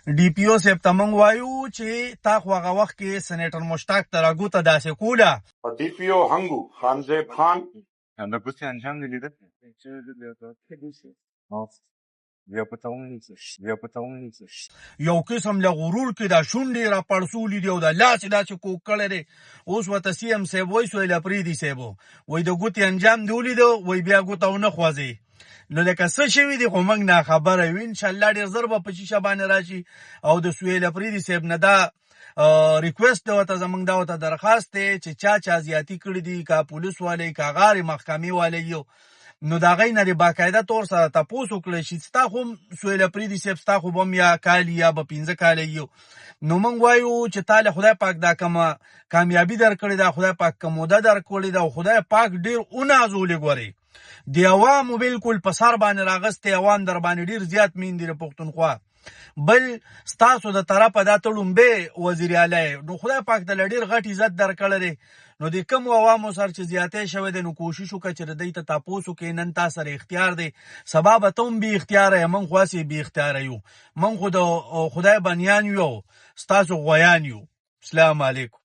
ډي پی او صاحب ته موږ وایو چې تا خو هغه وخت کې سینیټر مشتاق تراګو ته داسې کوله ډي پی او هنګو خانزیب خان همدا ګوتې انجام دې لیدل بیا په یو قسم له غرور کې دا شونډې را پړسولي دي او دا لاس یې داسې کوږ کړی دی. اوس ورته سی ایم صاحب وایي سهیل اپریدي صاحب وایي د ګوتې انجام دې ولیده وایي بیا ګوته ونه خوځي. نو لکه څه شوي دي خو موږ ناخبره یو. انشاءالله ډېر ژر به په شیشه باندې راشي او د سهیل اپریدي صاحب نه دا ریکویسټ دی ورته زموږ دا ورته درخواست دی چې چا زیاتي کړي دي که پولیس والی که غارې محکمې والی یو نو د هغوی نه د باقاعده طور سره تپوس وکړی شي. ستا خو هم سهیل اپریدي صاحب ستا خو به هم یا کال یا به 15 کاله یو. نو موږ وایو چې تا له خدای پاک دا کومه کامیابي درکړې ده، خدای پاک کوم موده درکړې ده او خدای پاک ډېر ونازولې. ګورې د عوامو بالکل په سر باندې راغستی، عوام در باندې ډېر زیات مین دي د پښتونخوا. بل ستاسو د طرفه دا ته لومبی وزیر اعلی نو خدای پاک ته له ډېر غټ عزت درکړی دی. نو د کوم عوامو سره چې زیاتی شوی دی نو کوشش وکړه چې د دوی ته تپوس وکړې. نن تا سره اختیار دی، سبا به ته هم بې اختیاره یې، موږ خو هسې بې اختیاره یو. موږ خو د خدای بندیان یو، ستاسو غویان یو. السلام علیکم.